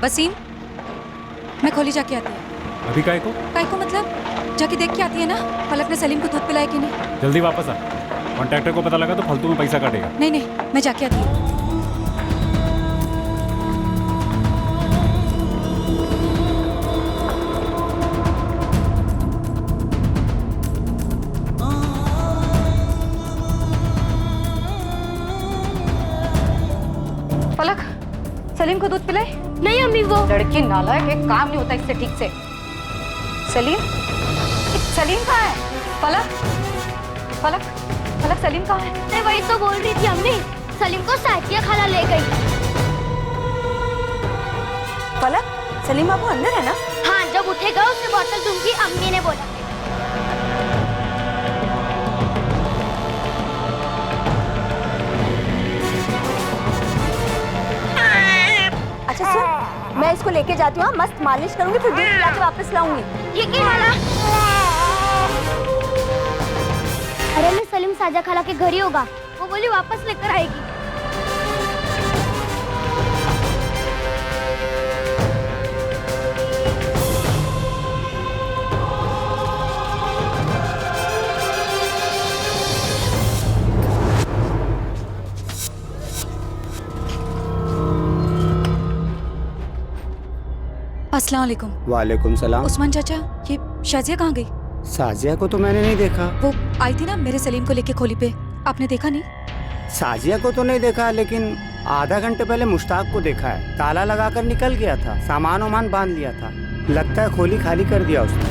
वसीम, मैं खोली जाके आती हूँ। अभी काय को मतलब जाके देख के आती है ना, पलक ने सलीम को दूध पिलाया कि नहीं। जल्दी वापस आ, कॉन्ट्रैक्टर को पता लगा तो फालतू में पैसा काटेगा। नहीं नहीं, मैं जाके आती हूँ। पलक, सलीम को दूध पिलाए? नहीं अम्मी, वो लड़की नालायक, एक काम नहीं होता इससे ठीक से। सलीम, सलीम कहाँ है? पलक, पलक, पलक, सलीम कहाँ है? मैं वही तो बोल रही थी अम्मी, सलीम को साथिया खाला ले गई। पलक, सलीम बाबू अंदर है ना? हाँ, जब उठेगा उसे बोतल दूंगी, अम्मी ने बोला। अच्छा सुन, मैं इसको लेके जाती हूँ, मस्त मालिश करूंगी, फिर दूध पिला के वापस लाऊंगी। ठीक है खाला। अरे मैं सलीम साजा खाला के घर ही होगा, वो बोली वापस लेकर आएगी। अस्सलाम वालेकुम। वालेकुम सलाम। उस्मान चाचा, ये शाजिया कहाँ गई? साजिया को तो मैंने नहीं देखा। वो आई थी ना मेरे सलीम को लेके खोली पे, आपने देखा नहीं? साजिया को तो नहीं देखा, लेकिन आधा घंटे पहले मुश्ताक को देखा है। ताला लगाकर निकल गया था, सामान वामान बांध लिया था। लगता है खोली खाली कर दिया उसने।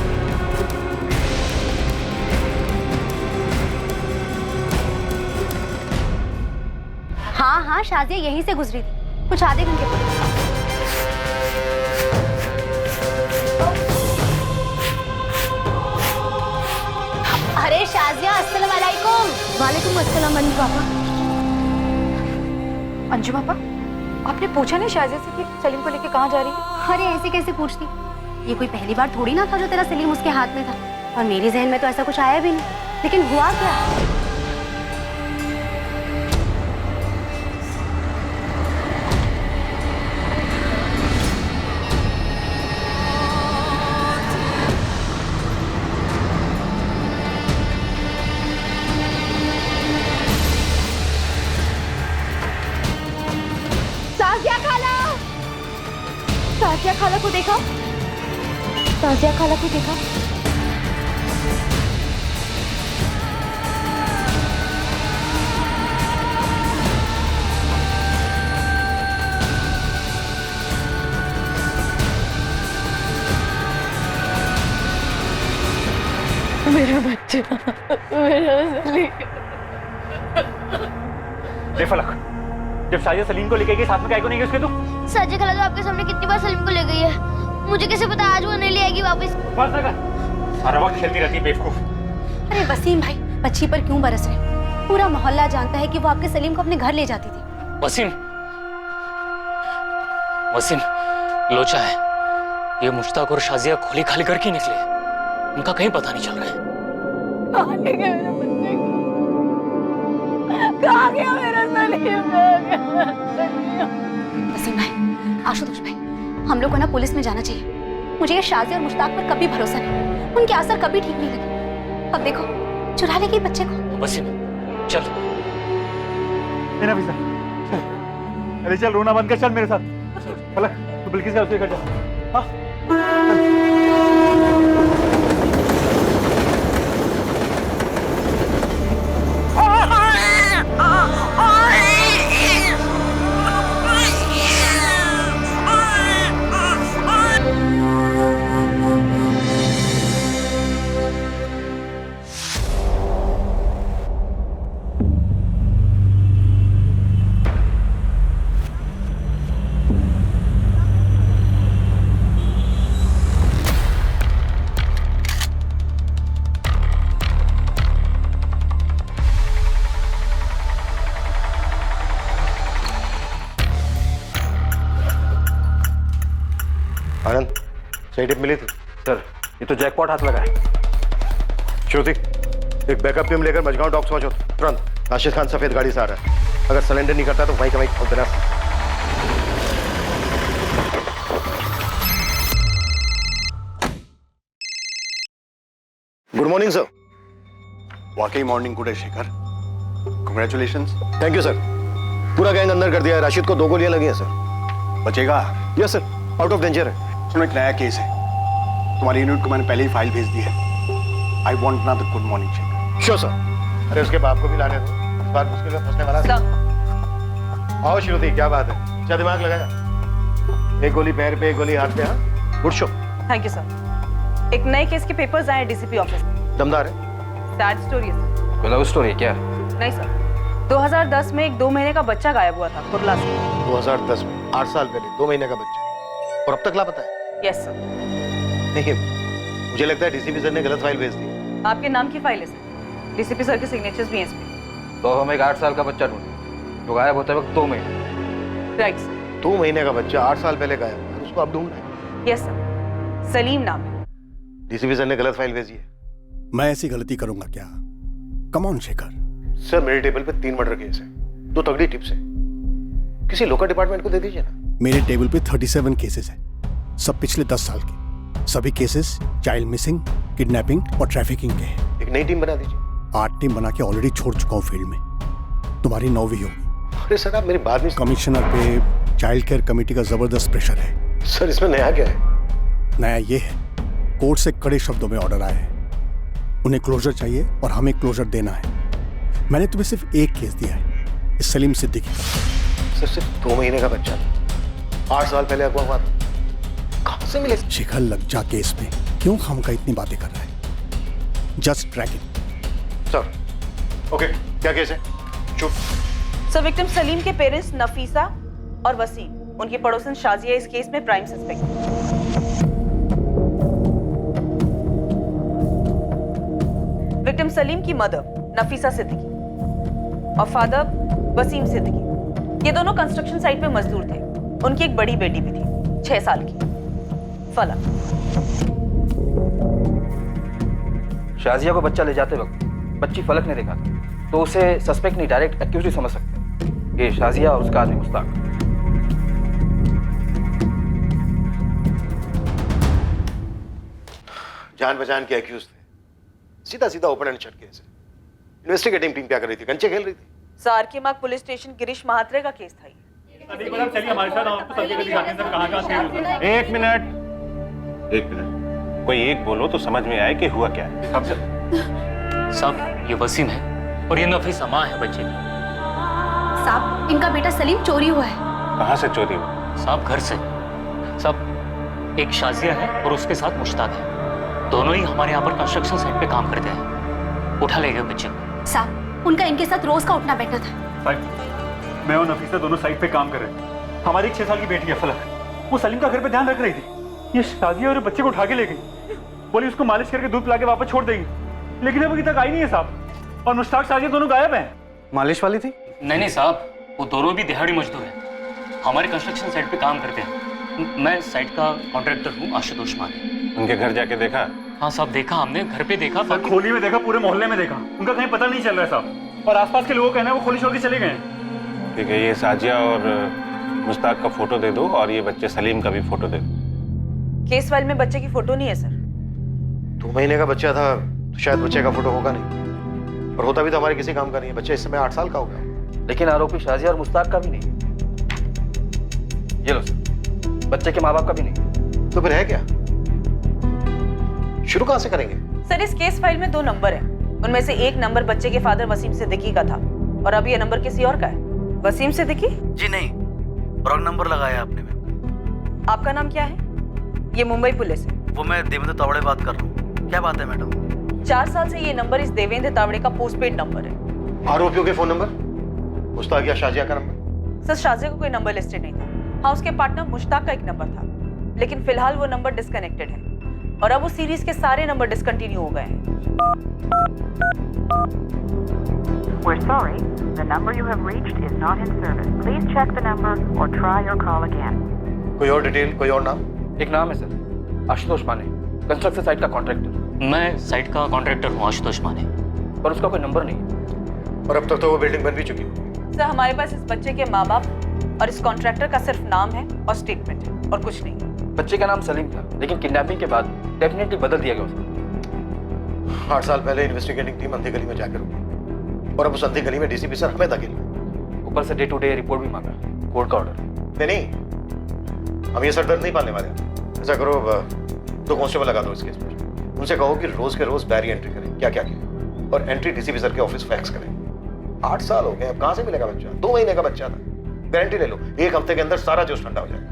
हाँ हाँ, शाजिया यहीं से गुजरी थी, कुछ आधे घंटे पहले। अरे शाजिया, अस्सलाम वालेकुम। वालेकुम अस्सलाम अंजू पापा। अंजू पापा, आपने पूछा नहीं शाजिया से कि सलीम को लेके कहाँ जा रही है? अरे ऐसे कैसे पूछती, ये कोई पहली बार थोड़ी ना था जो तेरा सलीम उसके हाथ में था, और मेरे जहन में तो ऐसा कुछ आया भी नहीं। लेकिन हुआ क्या? साजिया खाला को देखा? साजिया खाला को देखा? मेरा बच्चा, मेरा सलीम। फलक, जब साजिया सलीम को लेके गई, साथ में काय को नहीं गई उसके? तू साजिया खाला तो आपके सामने कितनी बार सलीम को ले गई है, मुझे कैसे पता आज वो नहीं ले आएगी वापस? बस ना कर, हर वक्त खेलती रहती है बेवकूफ। अरे वसीम भाई, बच्ची पर क्यों बरस रहे? पूरा मोहल्ला जानता है कि वो आपके सलीम को अपने घर ले जाती थी। वसीम, वसीम लोचा है, ये मुश्ताक और शाजिया खोली खाली करके निकले, उनका कहीं पता नहीं चल रहा है। कहाँ ले गए मेरे बच्चे को? कहाँ गया मेरा सलीम? वसीम भाई, आशुतोष भाई, हम लोग को ना पुलिस में जाना चाहिए। मुझे ये शाजिया और मुश्ताक पर कभी भरोसा नहीं, उनके असर कभी ठीक नहीं लगे। अब देखो, चुरा लेगी बच्चे को। वसीम चल। मेरा वीजा, अरे चल, रोना बंद कर, चल मेरे साथ। फलक, तू बिल्किस का उसके घर जा। हाँ आनंद, सही टिप मिली थी? सर, ये तो जैकपॉट हाथ लगा है। श्रुति, एक बैकअप टीम लेकर मजगांव डॉक्स पहुंचो तुरंत। राशिद खान सफेद गाड़ी से आ रहा है, अगर सलेंडर नहीं करता तो वहीं का वहीं खोल देना। Morning sir. वाकई मॉर्निंग गुड है Shekhar, congratulations. Thank you sir. पूरा गैंग अंदर कर दिया है। राशिद को 2 गोलियां लगी हैं सर। बचेगा? Yes sir, out of danger है। सुनो, एक नया केस है, तुम्हारी यूनिट को मैंने पहले ही फाइल भेज दी है। I want another good morning Shekhar. Sure sir. अरे उसके बाप को भी लाने दो, इस बार मुश्किल में फंसने वाला है। आओ श्रुति, क्या बात है, क्या दिमाग लगाया? एक गोली पैर पे, एक गोली हाथ पे। हाँ, good show. Thank you sir. एक नए केस के पेपर्स आए डीसीपी ऑफिस में। दमदार है। सैड स्टोरी है सर। लव स्टोरी क्या? नहीं सर, 2010 में एक 2 महीने का बच्चा गायब हुआ था कुर्ला से। 2010 में, 8 साल पहले 2 महीने का बच्चा, और अब तक लापता है? Yes sir. नहीं, मुझे लगता है डीसीपी सर ने गलत फाइल भेज दी। आपके नाम की फाइल है सर, डीसीपी सर के सिग्नेचर्स भी हैं इसमें। तो हम एक 8 साल का बच्चा ढूंढे जो गायब होते वक्त 2 महीने। Right sir. 2 महीने का बच्चा 8 साल पहले गायब हुआ, उसको अब ढूंढना है। यस सर, सलीम नाम है। डीसीपी सर ने गलत फाइल भेजी है। मैं ऐसी गलती करूंगा क्या? Come on Shekhar. सर, मेरे टेबल पे 3 मर्डर केस है, 2 तगड़ी टिप्स है, किसी लोकल डिपार्टमेंट को दे दीजिए ना। मेरे टेबल पे 37 केसेस हैं, सब पिछले 10 साल के। सभी केसेस चाइल्ड मिसिंग, किडनैपिंग और ट्रैफिकिंग के हैं। एक नई टीम बना दीजिए। 8 टीम बना के ऑलरेडी छोड़ चुका हूँ फील्ड में, तुम्हारी 9वीं होगी। अरे सर, आप मेरी बात नहीं। कमिश्नर पे चाइल्ड केयर कमेटी का जबरदस्त प्रेशर है। सर, इसमें नया क्या है? नया ये है, कोर्ट से कड़े शब्दों में ऑर्डर आए हैं, उन्हें क्लोजर चाहिए और हमें क्लोजर देना है। मैंने तुम्हें सिर्फ एक केस दिया है, इस सलीम सिद्दीकी का। सर, सिर्फ 2 महीने का बच्चा, 8 साल पहले अगवा हुआ था, कहां से मिले? शिखर लग जा केस में क्यों खामखा इतनी बातें कर रहा है? Just track it. Sir, okay, क्या केस है? चुप। सर, विक्टिम सलीम के पेरेंट्स नफीसा और वसीम, उनकी पड़ोसन शाजिया इस केस में प्राइम सस्पेक्ट। विक्टिम सलीम की मदर नफीसा सिद्दीकी और फादर वसीम सिद्दीकी, ये दोनों कंस्ट्रक्शन साइट पे मजदूर थे। उनकी एक बड़ी बेटी भी थी, 6 साल की, फलक। शाजिया को बच्चा ले जाते वक्त बच्ची फलक ने देखा था, तो उसे सस्पेक्ट नहीं डायरेक्ट एक्यूज ही समझ सकते। ये शाजिया और उसका आदमी मुश्ताक। जान पहचान के एक्यूज थे, सीधा सीधा ओपन एंड शट केस है। इन्वेस्टिगेटिंग टीम क्या कर रही थी? कंचे खेल रही थी। सर के मार्ग पुलिस स्टेशन गिरीश महात्रे का केस था ये। चलिए हमारे साथ, आपको सब जगह दिखाते हैं सर, कहाँ-कहाँ। एक मिनट, कोई एक बोलो तो समझ में आए कि हुआ क्या है। साहब, ये वसीम है और ये नफीसा माँ है बच्चे की। साहब, इनका बेटा सलीम चोरी हुआ है। कहाँ से चोरी हुआ? साहब, घर से। साहब, एक शाजिया है और उसके साथ मुश्ताक है, दोनों ही हमारे यहाँ पर कंस्ट्रक्शन साइट पे काम करते हैं। उठा ले गए बच्चे को। साहब, उनका इनके साथ रोज का उठना बैठना था। मैं और नफीसा दोनों साइट पे काम कर रहे थे। हमारी एक 6 साल की बेटी है फलक, वो सलीम का घर पे ध्यान रख रही थी। ये शाजिया और बच्चे को उठा के ले गई, बोली उसको मालिश करके दूध पिला के वापस छोड़ देगी, लेकिन अब अभी तक आई नहीं है साहब। और मुश्ताक शाजिया दोनों गायब हैं। मालिश वाली थी? नहीं साहब, वो दोनों भी दिहाड़ी मजदूर हैं, हमारे कंस्ट्रक्शन साइट पे काम करते हैं। मैं साइट का कॉन्ट्रैक्टर हूँ, आशुतोष माने। उनके घर जाके देखा? हाँ साहब, देखा हमने, घर पे देखा, खोली में देखा, पूरे मोहल्ले में देखा, उनका कहीं पता नहीं चल रहा है साहब। और आसपास के लोगों का कहना है वो खोली छोड़ के चले गए। ठीक है, ये साजिया और मुश्ताक का फोटो दे दो और ये बच्चे सलीम का भी फोटो दे दो। केस फाइल में बच्चे की फोटो नहीं है सर। 2 महीने का बच्चा था तो शायद बच्चे का फोटो होगा नहीं, और होता भी तो हमारे किसी काम का नहीं है। बच्चा इस समय 8 साल का हो गया। लेकिन आरोपी शाजिया और मुश्ताक का भी नहीं। ये लो सर, बच्चे के माँ बाप का भी नहीं। तो फिर है क्या? शुरू कहां से करेंगे? सर, इस केस फाइल में 2 नंबर हैं, उनमें से एक नंबर बच्चे के फादर वसीम सिद्दीकी का था और अब ये नंबर किसी और का है। वसीम सिद्दीकी? जी नहीं, रॉन्ग नंबर लगाया आपने मैम। आपका नाम क्या है? ये मुंबई पुलिस है। वो मैं देवेंद्र तावड़े बात कर रहा हूँ। क्या बात है मैडम? 4 साल से ये नंबर इस देवेंद्र तावड़े का पोस्टपेड नंबर है। आरोपियों के फोन नंबर? मुश्ताक या शाजिया का नंबर? सर, शाजिया का कोई नंबर लिस्टेड नहीं था। हाँ, उसके पार्टनर मुश्ताक का एक नंबर था, लेकिन फिलहाल वो नंबर डिस्कनेक्टेड है और अब उस सीरीज के सारे नंबर डिसकंटिन्यू हो गए हैं। We're sorry, the number you have reached is not in service. Please check the number or try your call again. कोई और डिटेल, कोई और नाम? एक नाम है सर, आशुतोष माने, कंस्ट्रक्शन साइट का कॉन्ट्रैक्टर। मैं साइट का कॉन्ट्रैक्टर हूँ, आशुतोष माने। पर उसका कोई नंबर नहीं। और अब तक तो वो बिल्डिंग बन भी चुकी है। सर, हमारे पास इस बच्चे के माँ बाप और इस कॉन्ट्रैक्टर का सिर्फ नाम है और स्टेटमेंट है और कुछ नहीं। बच्चे का नाम सलीम था, लेकिन किडनैपिंग के बाद डेफिनेटली बदल दिया गया उसका। 8 साल पहले इन्वेस्टिगेटिंग टीम अंधी गली में जाकर रुकी और अब उस अंधी गली में डीसीपी सर हमें धकेल रहे। ऊपर से डे टू डे रिपोर्ट भी मांगा, कोर्ट का ऑर्डर। नहीं, हम ये सरदर्द नहीं पालने वाले। ऐसा करो, 2 कांस्टेबल लगा दो इस केस पर। उनसे कहो कि रोज के रोज डायरी एंट्री करें, क्या क्या किया, और एंट्री डीसीपी सर के ऑफिस फैक्स करें। 8 साल हो गए, अब कहां से मिलेगा बच्चा? 2 महीने का बच्चा था। गारंटी ले लो, 1 हफ्ते के अंदर सारा जोश ठंडा हो जाएगा।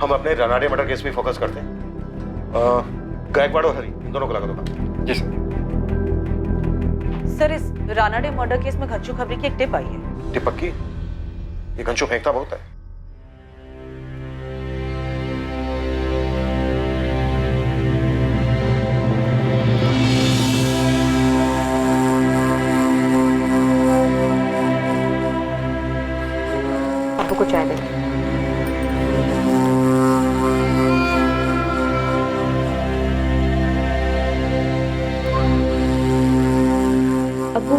हम अपने रनाडे मर्डर केस में फोकस करते हैं। गायकवाड़ और हरी, इन दोनों को लगा दो। जी सर। सर, इस रानाडे मर्डर केस में घनश्याम खबरी की एक टिप आई है। टिप पक्की? ये घनश्याम फेंकता बहुत है। आपको कुछ चाय दें। अब्बू,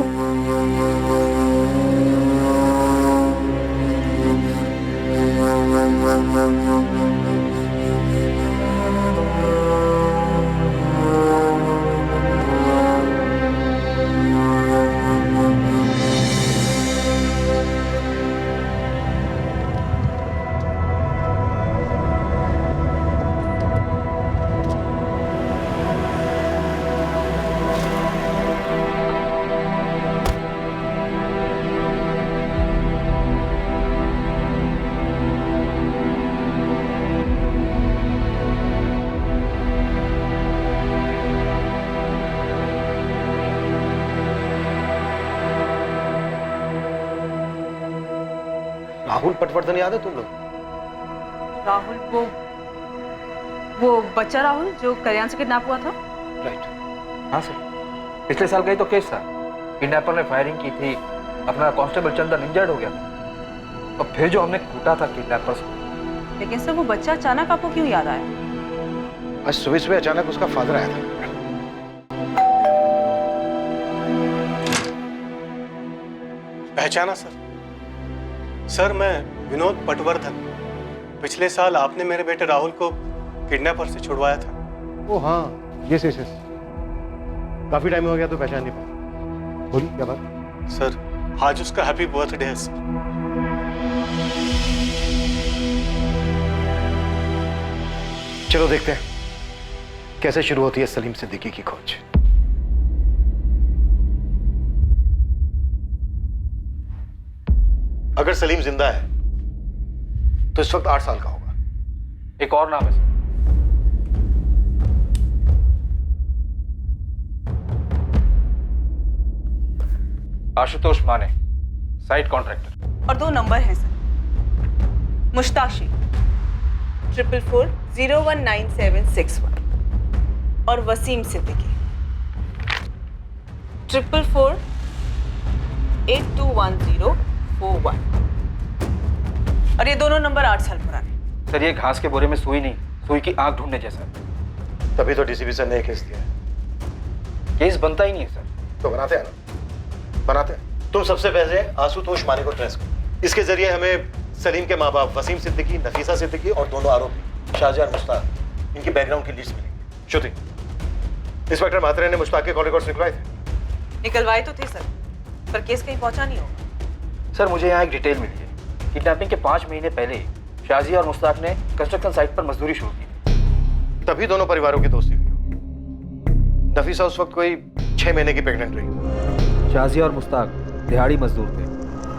राहुल पटवर्धन याद है तुम लोग? राहुल, वो बच्चा राहुल जो कल्याण से किडनैप हुआ था? राइट। हाँ सर, पिछले साल का ही तो केस था। किडनैपर ने फायरिंग की थी, अपना कांस्टेबल चंदन इंजर्ड हो गया था, और फिर जो हमने कूटा था किडनैपर्स को। लेकिन सर, वो बच्चा अचानक आपको क्यों याद आया? आज सुबह सुबह अचानक उसका फादर आया था। पहचाना सर? सर, मैं विनोद पटवर्धन। पिछले साल आपने मेरे बेटे राहुल को किडनैपर से छुड़वाया था। ओ हाँ, यस। काफी टाइम हो गया तो पहचान नहीं पाया। बोलिए क्या बात? सर, आज उसका हैप्पी बर्थडे है सर। चलो देखते हैं कैसे शुरू होती है सलीम सिद्दीकी की खोज। अगर सलीम जिंदा है तो इस वक्त 8 साल का होगा। एक और नाम है सर, आशुतोष माने, साइट कॉन्ट्रैक्टर। और 2 नंबर हैं सर, मुश्ताक शेख 444019761 और वसीम सिद्दीकी 444821041। और ये दोनों नंबर 8 साल पुराने। सर, ये घास के बोरे में सुई नहीं, सुई की आंख ढूंढने जैसा। तभी तो डीसीपी सर ने केस दिया है। केस बनता ही नहीं है सर। तो बनाते हैं ना, बनाते हैं। तुम सबसे पहले आशुतोष माने को ट्रेस करो। इसके जरिए हमें सलीम के माँ बाप वसीम सिद्दीकी, नफीसा सिद्दीकी और दोनों आरोपी शाहजिया और मुश्ताक, इनकी बैकग्राउंड की लिस्ट मिलेगी। श्रुति, इंस्पेक्टर मात्रे ने मुश्ताक के कॉल रिकॉर्ड्स निकलवाए थे? निकलवाए तो थे सर, पर केस कहीं पहुंचा नहीं होगा। सर, मुझे यहाँ एक डिटेल मिली है। किडनैपिंग के 5 महीने पहले शाहजिया और मुश्ताक ने कंस्ट्रक्शन साइट पर मजदूरी शुरू की। तभी दोनों परिवारों की दोस्ती हुई। नफीसा उस वक्त कोई 6 महीने की प्रेग्नेंट रही। शाहजिया और मुश्ताक दिहाड़ी मजदूर थे।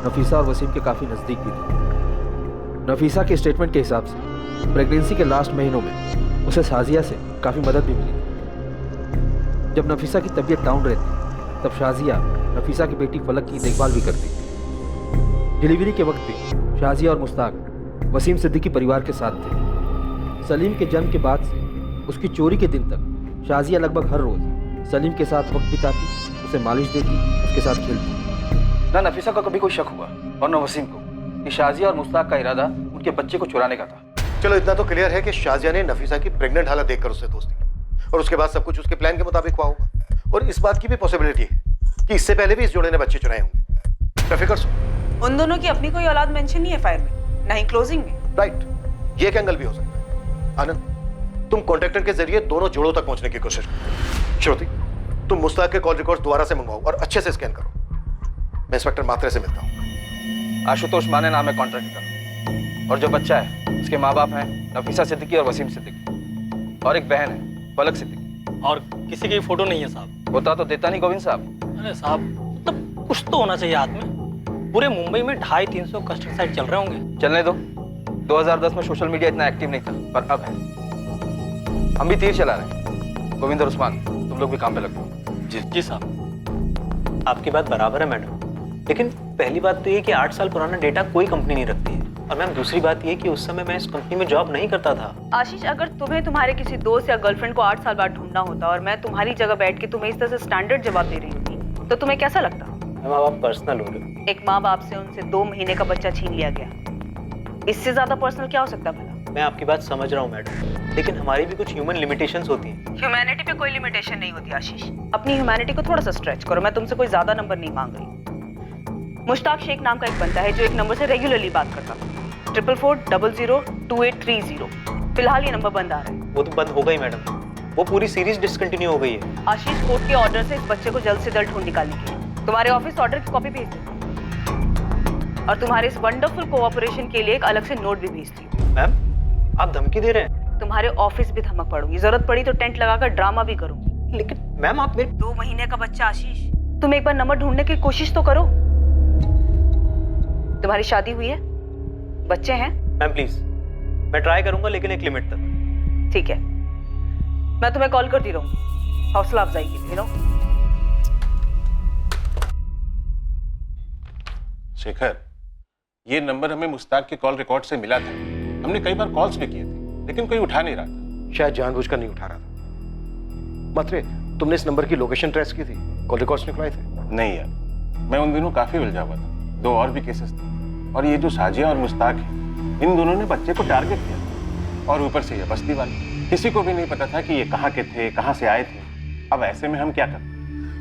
नफीसा और वसीम के काफ़ी नज़दीक भी थे। नफीसा के स्टेटमेंट के हिसाब से प्रेगनेंसी के लास्ट महीनों में उसे शाहजिया से काफ़ी मदद भी मिली। जब नफीसा की तबीयत डाउन रहती तब शाहजिया नफीसा की बेटी फलक की देखभाल भी करती। डिलीवरी के वक्त भी शाहजिया और मुश्ताक वसीम सिद्दीकी परिवार के साथ थे। सलीम के जन्म के बाद से उसकी चोरी के दिन तक शाहजिया लगभग हर रोज़ सलीम के साथ वक्त बिताती, उसे मालिश देती, उसके साथ खेलती। ना नफीसा को कभी कोई शक हुआ और न वसीम को कि शाहजिया और मुश्ताक का इरादा उनके बच्चे को चुराने का था। चलो इतना तो क्लियर है कि शाहजिया ने नफीसा की प्रेग्नेंट हालत देखकर उससे दोस्ती की और उसके बाद सब कुछ उसके प्लान के मुताबिक हुआ होगा। और इस बात की भी पॉसिबिलिटी है कि इससे पहले भी इस जोड़े ने बच्चे चुराए होंगे। फिक्र सो, उन दोनों की अपनी कोई औलाद मेंशन नहीं है फाइल में, ना ही क्लोजिंग में। राइट, ये एक एंगल भी हो सकता है। आनंद, तुम कॉन्ट्रैक्टर के जरिए दोनों जोड़ों तक पहुंचने की कोशिश करो। श्रुति, तुम मुस्ताक के कॉल रिकॉर्ड दोबारा से मंगवाओ और अच्छे से स्कैन करो। मैं इंस्पेक्टर मात्रे से मिलता हूँ। आशुतोष माने नाम है कॉन्ट्रैक्टर का, और जो बच्चा है उसके माँ बाप हैं नफीसा सिद्दीकी और वसीम सिद्दीकी, और एक बहन है पलक सिद्दीकी। और किसी की फोटो नहीं है साहब। होता तो देता नहीं गोविंद साहब। अरे साहब, मतलब कुछ तो होना चाहिए हाथ में। पूरे मुंबई में 250-300 कंस्ट्रक्शन साइट चल रहे होंगे। चलने दो, 2010 में सोशल मीडिया इतना एक्टिव नहीं था, पर अब है। हम भी तीर चला रहे हैं। गोविंद और उस्मान, तुम लोग भी काम पे लग जाओ। जी साहब, आपकी बात बराबर है मैडम, लेकिन पहली बात तो ये कि 8 साल पुराना डेटा कोई कंपनी नहीं रखती है, और मैम दूसरी बात ये कि उस समय मैं इस कंपनी में जॉब नहीं करता था। आशीष, अगर तुम्हें तुम्हारे किसी दोस्त या गर्लफ्रेंड को 8 साल बाद ढूंढना होता और मैं तुम्हारी जगह बैठ के तुम्हें इस तरह से स्टैंडर्ड जवाब दे रही होती तो तुम्हें कैसा लगता? मैम आप पर्सनल हो रहे हो। एक माँ बाप से उनसे 2 महीने का बच्चा छीन लिया गया, इससे ज्यादा पर्सनल क्या हो सकता भला? मैं आपकी बात समझ रहा हूँ मैडम, लेकिन हमारी भी कुछ ह्यूमन लिमिटेशंस होती हैं। ह्यूमैनिटी पे कोई लिमिटेशन नहीं होती आशीष। अपनी ह्यूमैनिटी को थोड़ा सा स्ट्रेच करो। मैं तुमसे कोई ज्यादा नंबर नहीं मांग रही। मुश्ताक शेख नाम का एक बंदा है जो एक नंबर से रेगुलरली बात करता था, 44402830। फिलहाल ये नंबर बंद आ रहा है। वो तो बंद हो गई मैडम, वो पूरी सीरीज डिसकंटिन्यू हो गई है। आशीष, कोर्ट के ऑर्डर से इस बच्चे को जल्द से जल्द ढूंढ निकालने के लिए तुम्हारे ऑफिस ऑर्डर की कॉपी भेज देती और तुम्हारे इस वंडरफुल कोऑपरेशन के लिए एक अलग से नोट भी भेजती हूँ। मैम, आप धमकी दे रहे हैं? तुम्हारे ऑफिस भी धमक पड़ूंगी, जरूरत पड़ी तो टेंट लगाकर ड्रामा भी करूंगी। लेकिन मैम आप मेरे 2 महीने का बच्चा आशीष, तुम एक बार नंबर ढूंढने की कोशिश तो करो। तुम्हारी शादी हुई है, बच्चे हैं? मैम प्लीज, मैं ट्राई करूंगा, लेकिन एक लिमिट तक। ठीक है, मैं तुम्हें कॉल करती रहूंगी हौसला अफजाई के लिए। शेखर, ये नंबर हमें मुस्ताक के कॉल रिकॉर्ड से मिला था। हमने कई बार कॉल्स भी किए थे, लेकिन कोई उठा नहीं रहा था। शायद जानबूझकर नहीं उठा रहा था। मात्रे, तुमने इस नंबर की लोकेशन ट्रेस की थी? कॉल रिकॉर्ड्स निकलवाए थे? नहीं यार, मैं उन दिनों काफी उलझा हुआ था। 2 और भी केसेस थे, और ये जो साजिया और मुस्ताक है, इन दोनों ने बच्चे को टारगेट किया, और ऊपर से ये बस्ती वाले। किसी को भी नहीं पता था कि ये कहाँ के थे, कहाँ से आए थे। अब ऐसे में हम क्या करें?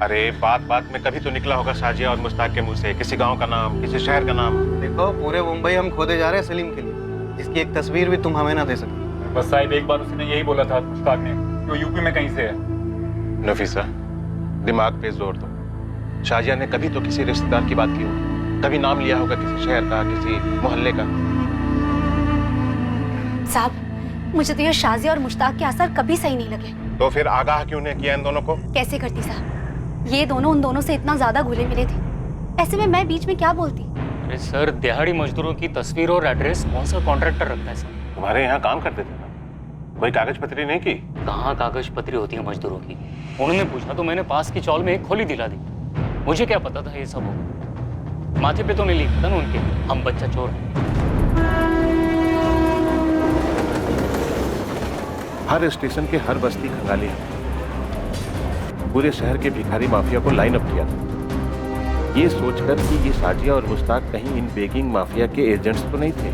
अरे बात बात में कभी तो निकला होगा साजिया और मुस्ताक के मुंह से किसी गांव का नाम, किसी शहर का नाम। देखो, पूरे मुंबई हम खोदे जा रहे हैं सलीम के लिए, जिसकी एक तस्वीर भी तुम हमें ना दे सके। बस साहिब, एक बार उसने यही बोला था मुश्ताक ने, वो यूपी में कहीं से है। नफीसा, दिमाग पे जोर दो। शाजिया ने कभी तो किसी रिश्तेदार की बात की होगी, कभी नाम लिया होगा किसी शहर का, किसी मोहल्ले का। साहब, मुझे तो ये शाजिया और मुश्ताक के आसार कभी सही नहीं लगे। तो फिर आगाह क्यों ने किया इन दोनों को? कैसे करती साहब, ये दोनों उन दोनों से इतना ज्यादा घुले मिले थे, ऐसे में मैं बीच में क्या बोलती? अरे सर, दिहाड़ी मजदूरों की तस्वीर और एड्रेस कौन सा कॉन्ट्रैक्टर रखता है सर? तुम्हारे यहाँ काम करते थे ना, कोई कागज पत्री नहीं की? कहाँ कागज पत्री होती है मजदूरों की? उन्होंने पूछा तो मैंने पास की चौल में एक खोली दिला दी। मुझे क्या पता था ये सब होगा। माथे पे तो नहीं लिखा था ना उनके, हम बच्चा चोर हैं। हर स्टेशन के हर बस्ती खंगाली है। पूरे शहर के भिखारी माफिया को लाइन अप किया था, ये सोचकर कि ये साजिया और मुस्ताक कहीं इन बेगिंग माफिया के एजेंट्स तो नहीं थे।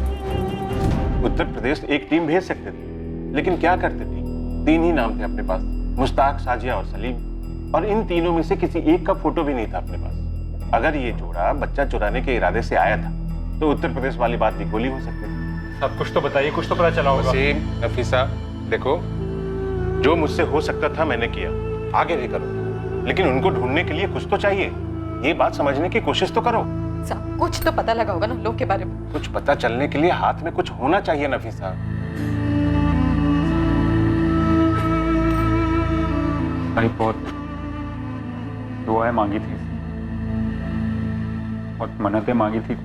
उत्तर प्रदेश एक टीम भेज सकते थे, लेकिन क्या करते थे? 3 ही नाम थे अपने पास, मुस्ताक, साजिया और सलीम, और इन तीनों में से किसी एक का फोटो भी नहीं था अपने पास। अगर ये जोड़ा बच्चा चुराने के इरादे से आया था, तो उत्तर प्रदेश वाली बात भी गोली हो सकती थी। सब कुछ तो बताइए, कुछ तो पता चला होगा। वसीम, नफीसा, देखो, जो मुझसे हो सकता था मैंने किया, आगे भी करो, लेकिन उनको ढूंढने के लिए कुछ तो चाहिए। ये बात समझने की कोशिश तो करो। सब कुछ तो पता लगा होगा ना लोग के बारे में। कुछ पता चलने के लिए हाथ में कुछ होना चाहिए नफीसा। भाई बहुत दुआएं मांगी थी और मन्नतें मांगी थी,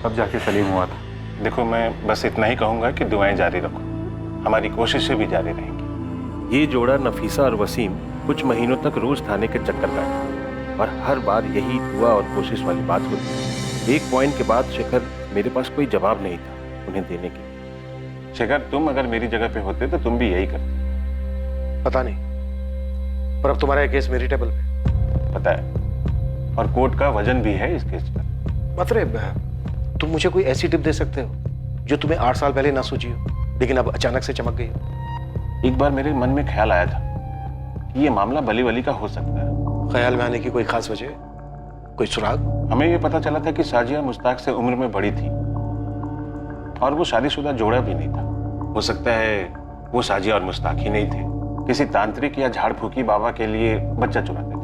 तब जाके सलीम हुआ था। देखो, मैं बस इतना ही कहूंगा कि दुआएं जारी रखो, हमारी कोशिशें भी जारी रहेंगी। ये जोड़ा नफीसा और वसीम कुछ महीनों तक रोज थाने के चक्कर काटे, और हर बार यही दुआ और कोशिश वाली बात होती। एक पॉइंट के बाद शेखर, मेरे पास कोई जवाब नहीं था उन्हें देने के। शेखर, तुम अगर मेरी जगह पे होते तो तुम भी यही करते। पता नहीं, पर अब तुम्हारा केस मेरी टेबल पे। पता है, और कोर्ट का वजन भी है इस केस पर। मतलब तुम मुझे कोई ऐसी टिप दे सकते हो जो तुम्हें 8 साल पहले ना सूझी हो, लेकिन अब अचानक से चमक गई हो? एक बार मेरे मन में ख्याल आया था कि ये मामला बली वली का हो सकता है। ख्याल में आने की कोई खास वजह, कोई सुराग? हमें ये पता चला था कि साजिया मुस्ताक से उम्र में बड़ी थी, और वो शादीशुदा जोड़ा भी नहीं था। हो सकता है वो साजिया और मुस्ताक ही नहीं थे। किसी तांत्रिक या झाड़ फूकी बाबा के लिए बच्चा चुराते थे।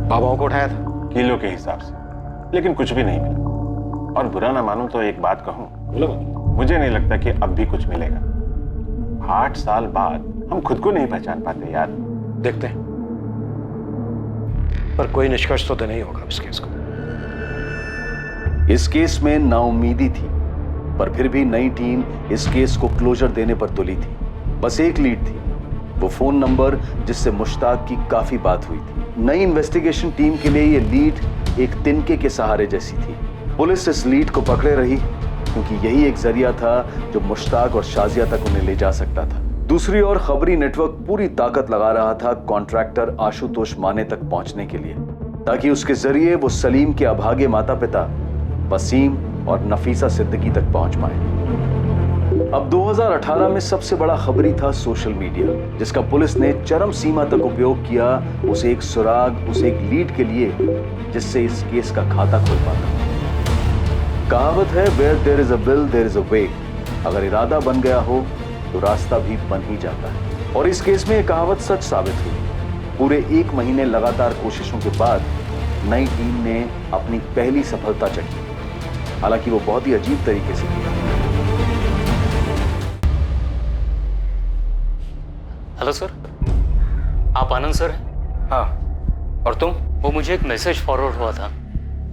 बाबाओं को उठाया था किलो के हिसाब से, लेकिन कुछ भी नहीं मिला। और बुरा ना मानूं तो एक बात कहूं, मुझे नहीं लगता कि अब भी कुछ मिलेगा। 8 साल बाद हम खुद को नहीं पहचान पाते यार। देखते हैं, पर कोई निष्कर्ष तो नहीं होगा इस केस को। इस केस में नाउम्मीदी थी, पर फिर भी नई टीम इस केस को क्लोजर देने पर तुली थी। बस एक लीड थी, वो फोन नंबर जिससे मुश्ताक की काफी बात हुई थी। नई इन्वेस्टिगेशन टीम के लिए ये लीड एक तिनके के सहारे जैसी थी। पुलिस इस लीड को पकड़े रही क्योंकि यही एक जरिया था जो मुश्ताक और शाजिया तक उन्हें ले जा सकता था। दूसरी ओर खबरी नेटवर्क पूरी ताकत लगा रहा था कॉन्ट्रैक्टर आशुतोष माने तक पहुंचने के लिए, ताकि उसके जरिए वो सलीम के अभागे माता पिता वसीम और नफीसा सिद्दीकी तक पहुंच पाए। अब 2018 में सबसे बड़ा खबरी था सोशल मीडिया, जिसका पुलिस ने चरम सीमा तक उपयोग किया उसे एक सुराग, उसे एक लीड के लिए जिससे इस केस का खाता खुल पाता। कहावत है, where there is a will there is a way. अगर इरादा बन गया हो तो रास्ता भी बन ही जाता है। और इस केस में यह कहावत सच साबित हुई। पूरे 1 महीने लगातार कोशिशों के बाद नई टीम ने अपनी पहली सफलता चखी। हालांकि वो बहुत ही अजीब तरीके से की। हेलो सर, आप आनंद सर हैं? हाँ, और तुम? वो मुझे एक मैसेज फॉरवर्ड हुआ था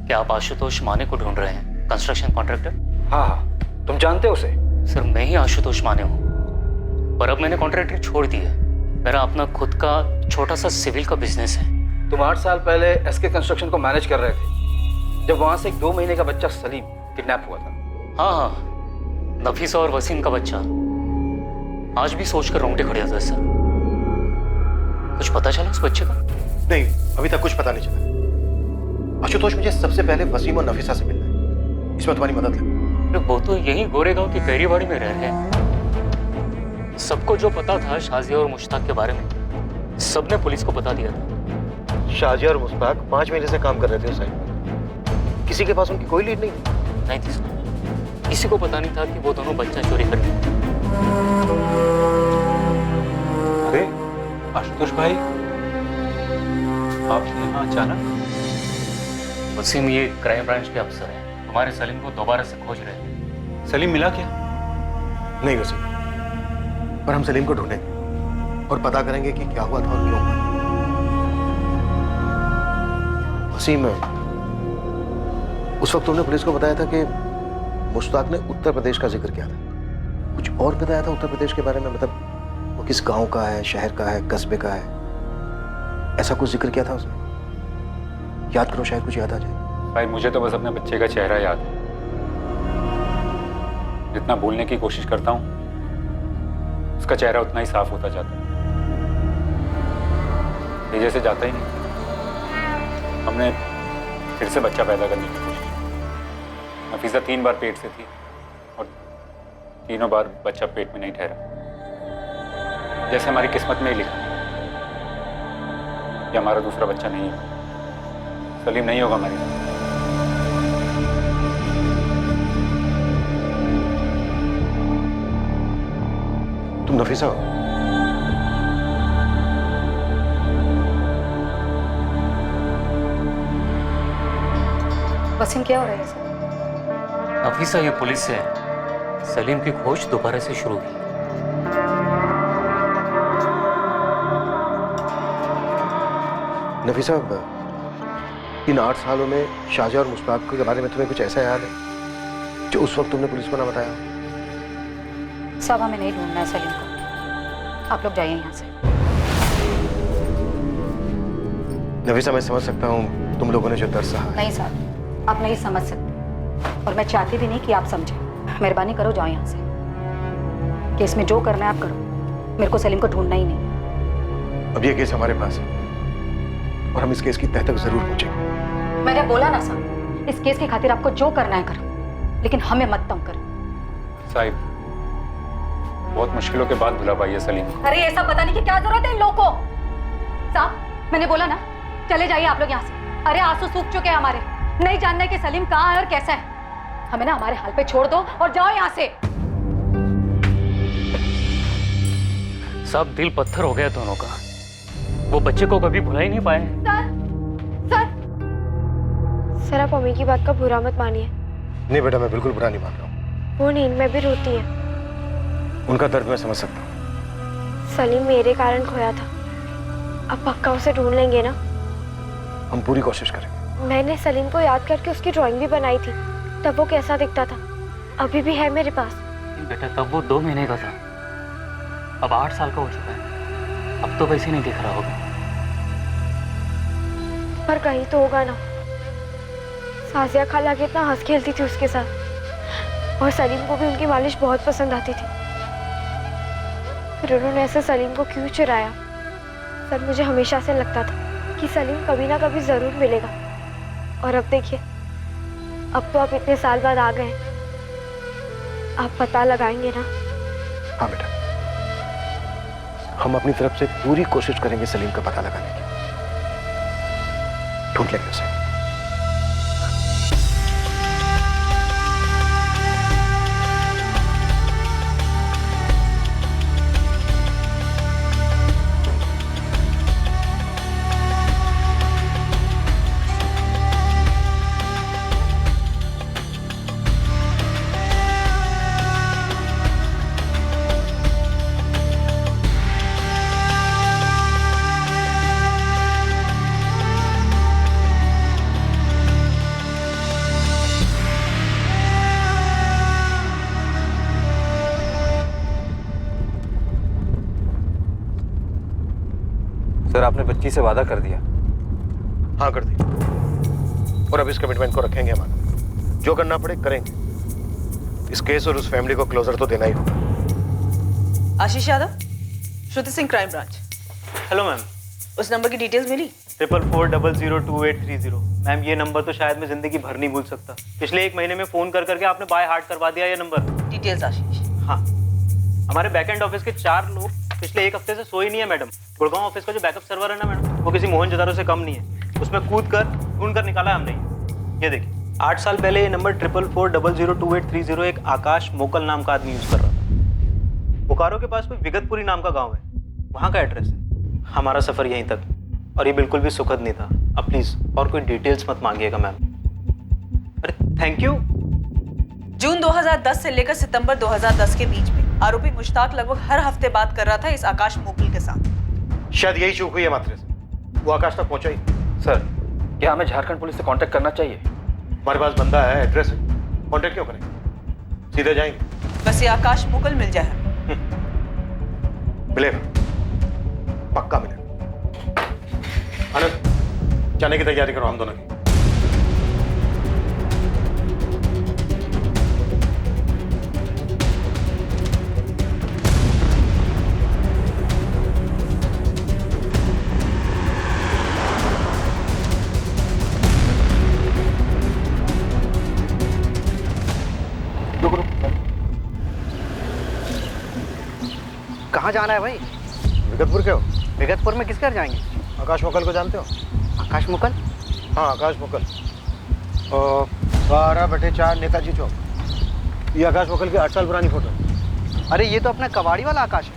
कि आप आशुतोष माने को ढूंढ रहे हैं, कंस्ट्रक्शन कॉन्ट्रैक्टर। हाँ, तुम जानते हो उसे? सर, मैं ही आशुतोष माने हूँ, पर अब मैंने कॉन्ट्रैक्टर छोड़ दिया। मेरा अपना खुद का छोटा सा सिविल का बिजनेस है। तुम 8 साल पहले एसके कंस्ट्रक्शन को मैनेज कर रहे थे, जब वहां से एक 2 महीने का बच्चा सलीम किडनैप हुआ था। हाँ, नफीसा और वसीम का बच्चा। आज भी सोचकर रोंगटे खड़े होते हैं सर। कुछ पता चला उस बच्चे का? नहीं, अभी तक कुछ पता नहीं चला। आशुतोष, मुझे सबसे पहले वसीम और नफीसा से मिलना है, इसमें तुम्हारी मदद लगे। वो तो यही गोरेगांव की कैरीबाड़ी में रह रहे हैं। सबको जो पता था शाजिया और मुश्ताक के बारे में, सबने पुलिस को बता दिया था। शाजिया और मुश्ताक 5 महीने से काम कर रहे थे उस साइड पर। किसी के पास उनकी कोई लीड नहीं थी सर। किसी को पता नहीं था कि वो दोनों बच्चा चोरी कर गए। अरे आशुतोष भाई, आप यहाँ अचानक? वसीम ये क्राइम ब्रांच के अफसर हैं, हमारे सलीम को दोबारा से खोज रहे हैं। सलीम मिला क्या? नहीं वसीम, पर हम सलीम को ढूंढेंगे और पता करेंगे कि क्या हुआ था और क्यों हुआ। वसीम, उस वक्त तुमने पुलिस को बताया था कि मुश्ताक ने उत्तर प्रदेश का जिक्र किया था। कुछ और बताया था उत्तर प्रदेश के बारे में? मतलब वो किस गांव का है, शहर का है, कस्बे का है, ऐसा कुछ जिक्र किया था उसने? याद करो, शायद कुछ याद आ जाए। भाई, मुझे तो बस अपने बच्चे का चेहरा याद है। जितना भूलने की कोशिश करता हूँ, उसका चेहरा उतना ही साफ होता जाता है। ये जैसे जाता ही नहीं। हमने फिर से बच्चा पैदा करने की कोशिश की। नफीसा 3 बार पेट से थी और तीनों बार बच्चा पेट में नहीं ठहरा। जैसे हमारी किस्मत में ही लिखा कि हमारा दूसरा बच्चा नहीं है। सलीम नहीं होगा हमारी। तुम नफीसा हो? वसीम, क्या हो रहा है सर? नफीसा, ये पुलिस से सलीम की खोज दोबारा से शुरू की। नफीसा, इन 8 सालों में शाजिया और मुश्ताक के बारे में तुम्हें कुछ ऐसा याद है जो उस वक्त तुमने पुलिस को ना बताया? साहब, हमें नहीं ढूंढना है सलीम को। आप लोग जाइए यहाँ से। नफीसा, मैं समझ सकता हूँ तुम लोगों ने जो दर्द सहा है। नहीं साहब, आप नहीं समझ सकते, और मैं चाहती भी नहीं कि आप समझें। मेहरबानी करो, जाओ यहाँ से। केस में जो करना है आप करो, मेरे को सलीम को ढूंढना ही नहीं। अब ये केस हमारे पास है और हम इस केस की तह तक जरूर पहुंचेंगे। मैंने बोला ना साहब, इस केस की खातिर आपको जो करना है करो, लेकिन हमें मत तंग करो। साहिब, बहुत मुश्किलों के बाद बुला पाई है सलीम। अरे ऐसा बताने की क्या जरूरत है इन लोगों को? साहब, मैंने बोला ना, चले जाइए आप लोग यहाँ से। अरे आंसू सूख चुके हैं हमारे, नहीं जानना है कि सलीम कहाँ है और कैसा है। हमें ना हमारे हाल पे छोड़ दो और जाओ यहाँ से। सब दिल पत्थर हो गया दोनों का। वो बच्चे को कभी भुला ही नहीं पाए। सर आप मम्मी की बात का बुरा मत मानिए। नहीं बेटा, मैं बिल्कुल बुरा नहीं मान रहा हूँ। वो नींद में भी रोती है। उनका दर्द मैं समझ सकता हूँ। सलीम मेरे कारण खोया था, अब पक्का उसे ढूंढ लेंगे ना? हम पूरी कोशिश करेंगे। मैंने सलीम को याद करके उसकी ड्राइंग भी बनाई थी, तब वो कैसा दिखता था, अभी भी है मेरे पास। बेटा तब वो 2 महीने का था, अब 8 साल का हो चुका है। अब तो वैसे नहीं दिख रहा होगा। पर कहीं तो होगा ना। साजिया खाला कितना हंस खेलती थी उसके साथ, और सलीम को भी उनकी मालिश बहुत पसंद आती थी। फिर उन्होंने ऐसे सलीम को क्यों चुराया? सर मुझे हमेशा से लगता था कि सलीम कभी ना कभी जरूर मिलेगा, और अब देखिए, अब तो आप इतने साल बाद आ गए, आप पता लगाएंगे ना? हाँ बेटा, हम अपनी तरफ से पूरी कोशिश करेंगे सलीम का पता लगाने की। ढूंढ लेंगे उसे। सर आपने बच्ची से वादा कर दिया? हाँ कर दिया, और अब इस कमिटमेंट को रखेंगे हमारा। जो करना पड़े करेंगे। इस केस और उस फैमिली को क्लोजर तो देना ही होगा। Ashish Yadav, Shruti Singh, crime branch. Hello ma'am. उस नंबर की डिटेल्स मिली? 44402830। मैम ये नंबर तो शायद मैं जिंदगी भर नहीं भूल सकता। पिछले 1 महीने में फोन कर करके आपने बाय हार्ट करवा दिया ये नंबर। डिटेल्स आशीष। हाँ, हमारे बैकएंड ऑफिस के 4 लोग पिछले 1 हफ्ते से सोए नहीं है मैडम। गुड़गांव ऑफिस का जो बैकअप सर्वर है ना मैडम, वो किसी मोहनजोदारो से कम नहीं है। उसमें कूद कर ढूंढ कर निकाला हमने। ये देखिए, 8 साल पहले ये नंबर 44402830 एक आकाश मोकल नाम का आदमी यूज कर रहा था। बोकारो के पास कोई विगतपुरी नाम का गाँव है, वहाँ का एड्रेस है। हमारा सफर यहीं तक, और ये बिल्कुल भी सुखद नहीं था। अब प्लीज और कोई डिटेल्स मत मांगिएगा मैम। अरे थैंक यू। जून 2010 से लेकर सितंबर 2010 के बीच में आरोपी मुश्ताक लगभग हर हफ्ते बात कर रहा था इस आकाश मोकल के साथ। शायद यही चूक हुई है मात्रे से। वो आकाश तक पहुंचा ही। सर क्या हमें झारखंड पुलिस से कांटेक्ट करना चाहिए? हमारे पास बंदा है, एड्रेस है, कांटेक्ट क्यों करेंगे? सीधे जाएंगे। बस ये आकाश मोकल मिल जाए। मिलेगा, पक्का मिलेगा। आनंद, जाने की तैयारी करो हम दोनों की। कहाँ जाना है भाई? विगतपुर के हो? विगतपुर में किस घर जाएंगे? आकाश मोकल को जानते हो? आकाश मुकल? हाँ आकाश मोकल, 12/4 नेताजी चौक। ये आकाश मोकल की 8 साल पुरानी फोटो। अरे ये तो अपना कबाड़ी वाला आकाश है।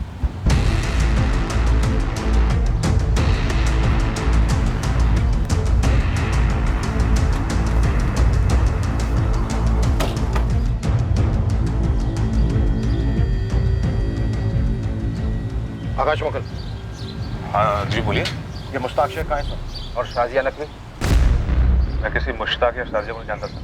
आकाश मोकल। हाँ जी बोलिए। ये मुश्ताक शेख कहाँ है सर? और शाजिया नकवी? मैं किसी मुश्ताक या शाजिया को नहीं जानता था।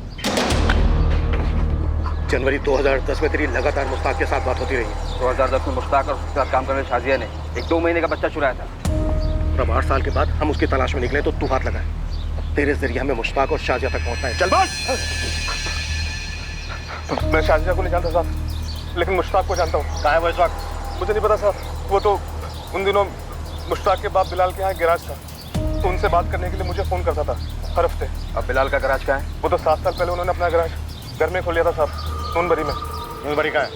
जनवरी 2010 में तेरी लगातार मुश्ताक के साथ बात होती रही है। 2010 में मुश्ताक और उसके साथ काम करने शाजिया ने एक 2 महीने का बच्चा चुराया था। और अब 8 साल के बाद हम उसकी तलाश में निकले तो तू हाथ लगाए। तेरे जरिए हमें मुश्ताक और शाजिया तक पहुंचना है। चल बात। मैं शाजिया को नहीं जानता साहब, लेकिन मुश्ताक को जानता हूँ। कहाँ है वो इस वक्त? मुझे नहीं पता साहब, वो तो उन दिनों मुश्ताक के बाप बिलाल के यहाँ गैराज था, तो उनसे बात करने के लिए मुझे फोन करता था हर हफ्ते। अब बिलाल का गैराज कहाँ है? वो तो 7 साल पहले उन्होंने अपना गैराज घर में खोल लिया था साहब, नूनबरी में। नूनबरी कहाँ है?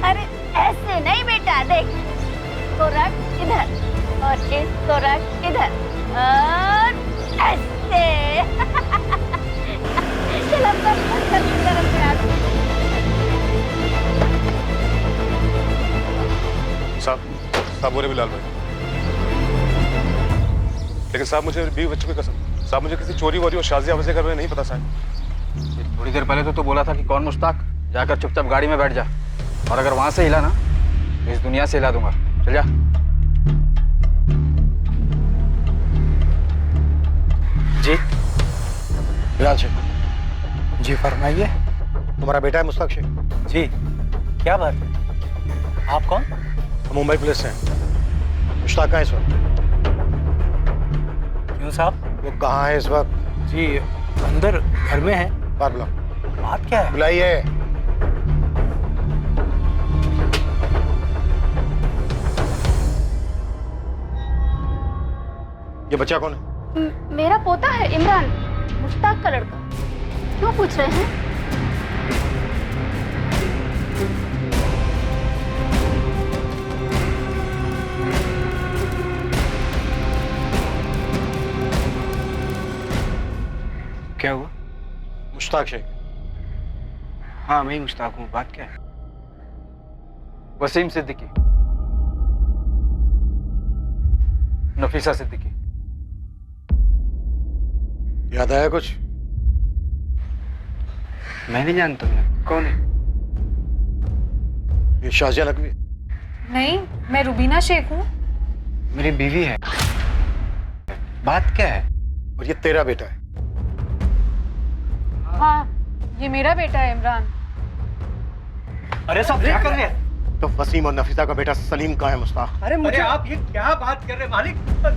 अरे ऐसे नहीं बेटा, देख साहब बोले बिलाल भाई, लेकिन साहब मुझे बीवी बच्चों की कसम, साहब मुझे किसी चोरी वोरी और शाजिया वजह का नहीं पता साहब। थोड़ी देर पहले तो बोला था कि कौन मुश्ताक, जाकर चुपचाप गाड़ी में बैठ जा, और अगर वहां से हिला ना तो इस दुनिया से हिला दूंगा। चल जा। जी बिलाल शेख, जी फरमाइए। तुम्हारा बेटा है मुश्ताक शेख? जी, क्या बात है? आप कौन? मुंबई पुलिस से हैं। मुश्ताक कहाँ है इस वक्त? क्यों साहब? वो कहाँ है इस वक्त? जी अंदर घर में है। बाहर बुलाओ। बात क्या है? बुलाइए। ये बच्चा कौन है? मेरा पोता है इमरान, मुश्ताक का लड़का। क्यों पूछ रहे हैं? क्या हुआ? मुश्ताक शेख। हाँ मैं ही मुश्ताक हूँ। बात क्या है? वसीम सिद्दीकी, नफीसा सिद्दीकी। याद आया कुछ? मैं नहीं जानता हूँ। कौन है? ये शाजिया नकवी? नहीं, मैं रुबीना शेख हूँ। मेरी बीवी है। बात क्या है? और ये तेरा बेटा है? हाँ, ये मेरा बेटा है इमरान। अरे सब क्या कर रहे हैं? तो वसीम और नफीसा का बेटा सलीम कहाँ है मुश्ताक? अरे मुझे आप ये क्या बात कर रहे हैं मालिक?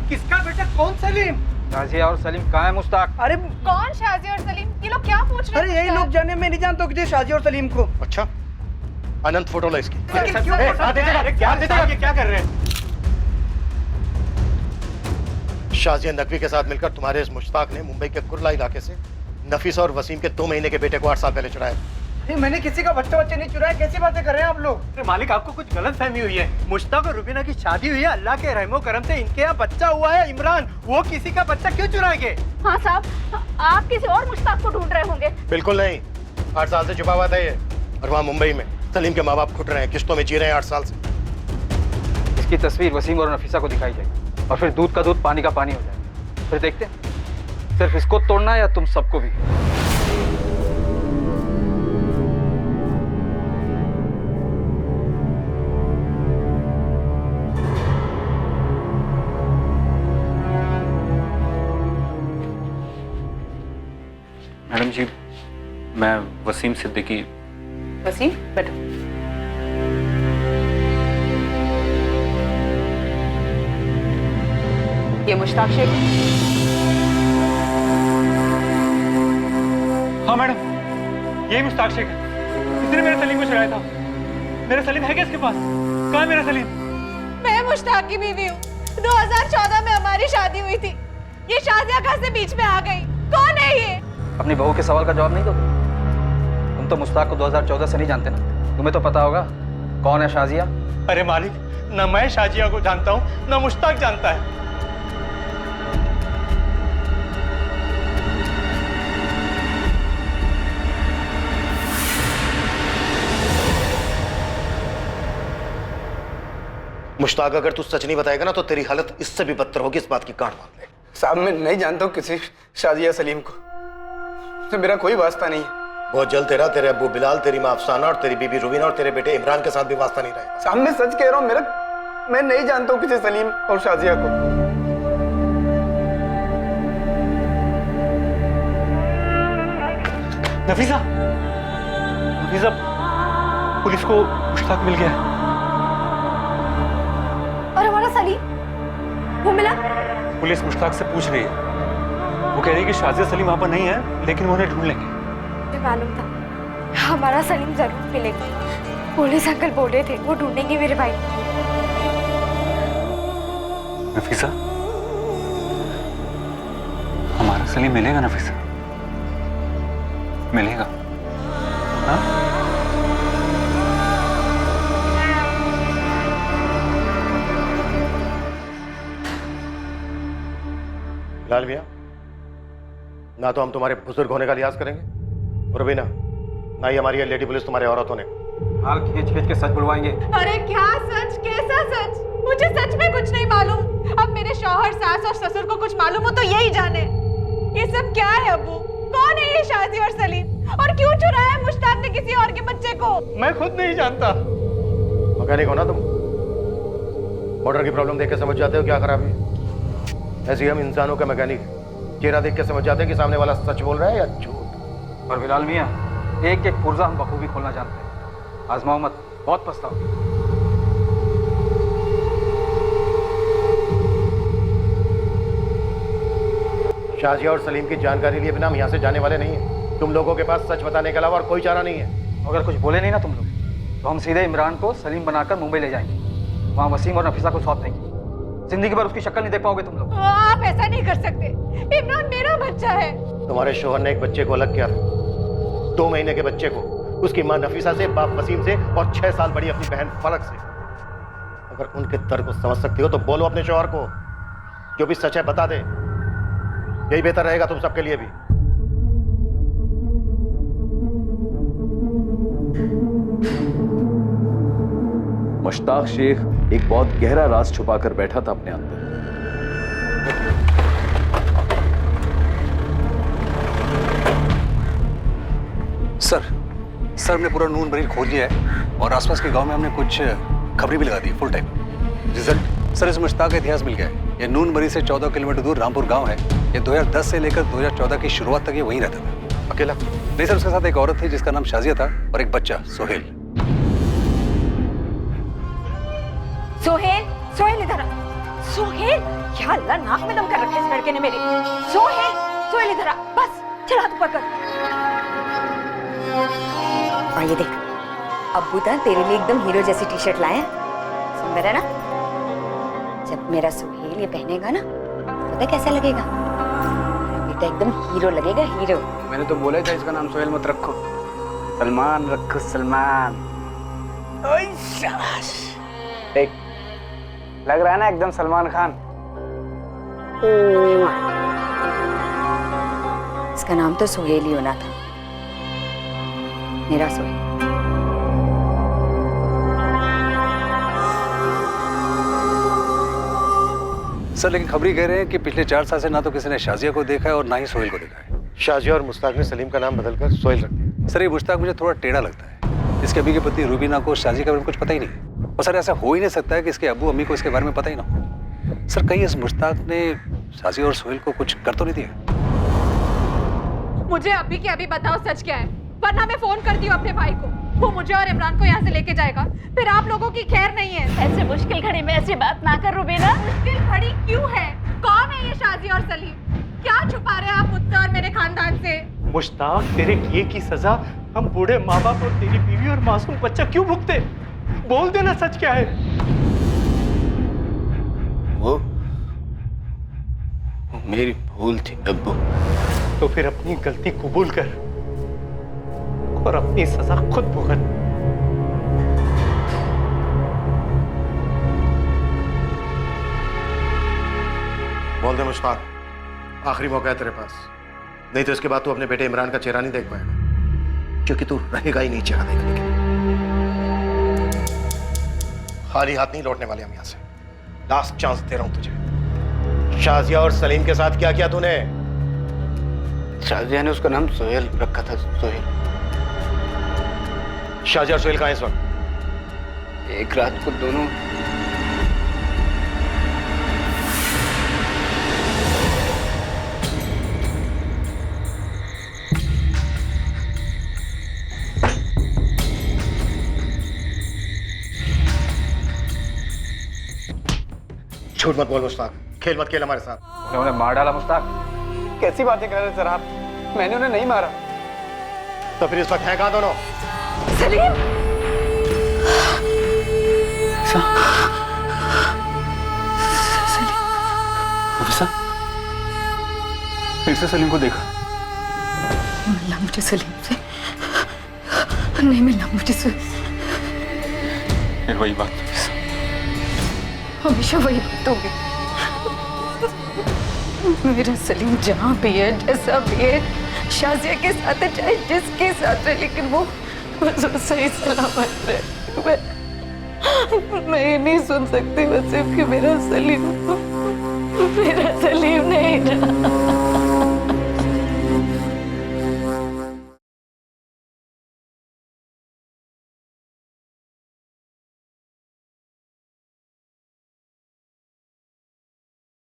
किसका बेटा? कौन सलीम? शाजिया और सलीम कहाँ है मुश्ताक? अरे कौन शाजिया और सलीम? ये लोग क्या पूछ रहे हैं? अरे यही लोग जाने, मैं नहीं जानता कि शाजिया और सलीम को। अच्छा, अनंत फोटो ला इसकी। क्या कर रहे हैं? शाजिया नकवी के साथ मिलकर तुम्हारे इस मुश्ताक ने मुंबई के कुर्ला इलाके से नफीसा और वसीम के 2 महीने के बेटे को 8 साल पहले चुराया। मैंने किसी का बच्चा नहीं चुराया। कैसी बातें कर रहे हैं आप लोग? अरे मालिक, आपको कुछ गलत फहमी हुई है। मुश्ताक और रुबीना की शादी हुई है, अल्लाह के रहमो करम से इनके यहाँ बच्चा हुआ है इमरान। वो किसी का बच्चा क्यों चुराएंगे? हाँ साहब, आप किसी और मुश्ताक को ढूंढ रहे होंगे। बिल्कुल नहीं, 8 साल से छुपा हुआ था ये। और वहाँ मुंबई में सलीम के माँ बाप घुट रहे हैं, किश्तों में जी रहे हैं 8 साल से। इसकी तस्वीर वसीम और नफीसा को दिखाई जाए और फिर दूध का दूध पानी का पानी हो जाए। फिर देखते हैं सिर्फ इसको तोड़ना या तुम सबको भी। मैडम जी, मैं वसीम सिद्दीकी। वसीम बैठो। ये मुश्ताक शेख। हाँ मैडम, यही मुश्ताक शेख है। इसने मेरे सलीम को चुराया था। मेरा सलीम है क्या इसके पास? कहाँ है मेरा सलीम? मैं मुश्ताक की बीवी हूँ। 2014 में हमारी शादी हुई थी। ये शाजिया कहाँ से बीच में आ गई? कौन है ये? अपनी बहू के सवाल का जवाब नहीं दोगे? तुम तो मुश्ताक को 2014 से नहीं जानते ना। तुम्हें तो पता होगा कौन है शाजिया। अरे मालिक, न मैं शाजिया को जानता हूँ न मुश्ताक जानता है। मुश्ताक, अगर तू सच नहीं बताएगा ना तो तेरी हालत इससे भी बदतर होगी, इस बात की गांठ बांध ले। साहब मैं नहीं जानता हूँ किसी शाजिया सलीम को। तो मेरा कोई वास्ता नहीं है। बहुत जल्द तेरे अब्बू बिलाल, तेरी माँ अफसाना और तेरी बीबी रुबीना और तेरे बेटे इमरान के साथ भी वास्ता नहीं रहेगा। साहब मैं सच कह रहा हूँ, मैं नहीं जानता हूँ किसी सलीम और शाजिया को। नफीसा, नफीसा, पुलिस को मुश्ताक मिल गया। और हमारा सलीम, वो मिला? पुलिस मुश्ताक से पूछ रही है। वो कह रही है कि शाजिया सलीम वहां पर नहीं है, लेकिन वो उन्हें ढूंढ लेंगे। मुझे मालूम था हमारा सलीम जरूर मिलेगा। पुलिस अंकल बोल रहे थे वो ढूंढेंगे मेरे भाई। नफीसा, हमारा सलीम मिलेगा नफीसा, मिलेगा। हाँ? लाल भैया, ना तो हम तुम्हारे बुजुर्ग होने का लिहाज करेंगे और भी ना ही हमारी लेडी पुलिस तुम्हारे औरत होने का। हाल खींच खींच के सच बुलवाएंगे। अरे क्या सच? कैसा सच? मुझे सच में कुछ नहीं मालूम। अब मेरे शौहर, सास और ससुर को कुछ मालूम हो तो यही जाने। ये सब क्या है अब्बू? कौन है ये शाजी और सलीम? और क्यों चुराया है मुश्ताक ने किसी और के बच्चे को? मैं खुद नहीं जानता। मैकेनिक हो ना तुम? मोटर की प्रॉब्लम देख के समझ जाते हो क्या खराबी है। ऐसे ही हम इंसानों का मैकेनिक चेहरा देख के समझ जाते हैं कि सामने वाला सच बोल रहा है या झूठ। और बिलाल मियाँ, एक एक पुर्जा हम बखूबी खोलना जानते हैं। आजमाओ मत, बहुत पछताओ। शाजिया और सलीम की जानकारी लिए बिना हम यहाँ से जाने वाले नहीं हैं। तुम लोगों के पास सच बताने के अलावा और कोई चारा नहीं है। अगर कुछ बोले नहीं ना तुम लोग, तो हम सीधे इमरान को सलीम बनाकर मुंबई ले जाएंगे। वहाँ वसीम और नफीसा को सौंप देंगे। जिंदगी भर उसकी शक्ल नहीं देख पाओगे तुम लोग। आप ऐसा नहीं कर सकते। इमरान मेरा बच्चा है। तुम्हारे शोहर ने एक बच्चे को अलग किया था, 2 महीने के बच्चे को, उसकी माँ नफीसा से, बाप वसीम से और 6 साल बड़ी अपनी बहन फलक से। अगर उनके दर्द को समझ सकती हो तो बोलो अपने शोहर को, जो भी सच है बता दे। यही बेहतर रहेगा तुम सबके लिए भी। मुश्ताक शेख एक बहुत गहरा राज छुपाकर बैठा था अपने अंदर। सर हमने पूरा नून मरीज खोल लिया है और आसपास के गांव में हमने कुछ खबरें भी लगा दी फुल टाइम। रिजल्ट सर, इस मुश्ताक का इतिहास मिल गया है। ये नून मरीज से 14 किलोमीटर दूर रामपुर गांव है। ये 2010 से लेकर 2014 की शुरुआत तक ये वहीं रहता था। अकेला? नहीं सर, उसके साथ एक औरत थी जिसका नाम शाजिया था और एक बच्चा सोहेल। सोहेल इधर आ। सोहेल, क्या अल्लाह, नाक में दम कर रखा है इस लड़के ने मेरे। सोहेल इधर आ, बस चल हाथ पकड़। और ये देख, अब्बू था तेरे लिए एकदम हीरो जैसी टी शर्ट लाए। सुंदर है ना? जब मेरा सोहेल ये पहनेगा ना, पता कैसा लगेगा? बेटा एकदम हीरो लगेगा, हीरो। मैंने तो बोला था इसका नाम सोहेल मत रखो, सलमान रखो, सलमान। ओए शाबाश, देख लग रहा है ना एकदम सलमान खान। इसका नाम तो सोहेल ही होना था, मेरा सोहेल। सर लेकिन खबरी कह रहे हैं कि पिछले 4 साल से ना तो किसी ने शाजिया को देखा है और ना ही सोहेल को देखा है। शाजिया और मुश्ताक ने सलीम का नाम बदलकर सोहेल रख दिया। सर ये मुश्ताक मुझे थोड़ा टेढ़ा लगता है। इसके अभी की पत्नी रूबीना को शाजिया के बारे में कुछ पता ही नहीं। और सर ऐसा हो ही नहीं सकता है कि इसके अब्बू अम्मी को इसके बारे में पता ही ना हो। सर कहीं इस मुश्ताक ने शाजिया और सोहेल को कुछ कर तो नहीं दिया? मुझे अभी के अभी बताओ सच क्या है, वरना मैं फोन करती हूँ अपने भाई को। वो मुझे और इमरान को यहाँ से लेके जाएगा, फिर आप लोगों की खैर नहीं है। ऐसे मुश्किल घड़ी में ऐसी बात ना कर रुबीना। मुश्किल घड़ी क्यों है? कौन है ये शाजी और सलीम? क्या छुपा रहे हैं आप मुझसे और मेरे खानदान से? मुश्ताक, तेरे किए की सजा हम बूढ़े माँ बाप और तेरी बीवी और मासूम बच्चा क्यों भुगते? बोल देना सच क्या है। वो मेरी भूल थी अब्बू। तो फिर अपनी गलती कबूल कर और अपनी सजा खुद भुगत। बोल दे मुश्ताक, आखिरी मौका है तेरे पास, नहीं तो इसके बाद तू अपने बेटे इमरान का चेहरा नहीं देख पाएगा, क्योंकि तू रहेगा ही नहीं चेहरा देखने के लिए। खाली हाथ नहीं लौटने वाले हम यहाँ से। लास्ट चांस दे रहा हूं तुझे। शाजिया और सलीम के साथ क्या किया तूने? शाजिया ने उसका नाम सोहेल रखा था, सोहेल। शाजिया और सोहेल कहाँ हैं इस वक्त? एक रात को दोनों झूठ मत बोल मुश्ताक, खेल मत खेल हमारे साथ। उन्हें मार डाला मुश्ताक? कैसी बातें कर रहे हैं सर आप? मैंने उन्हें नहीं मारा। तो फिर इस वक्त है कहाँ दोनों? सलीम! फिर से सलीम को देखा? मिलना मुझे सलीम से नहीं, मिलना मुझे से। फिर वही बात, हमेशा वही बात होगी। मेरा सलीम जहाँ भी है, जैसा भी है, शाजिया के साथ है, चाहे जिसके साथ है, लेकिन वो सही सलामत रहे। मैं ये नहीं सुन सकती वसीम कि मेरा सलीम नहीं रहा।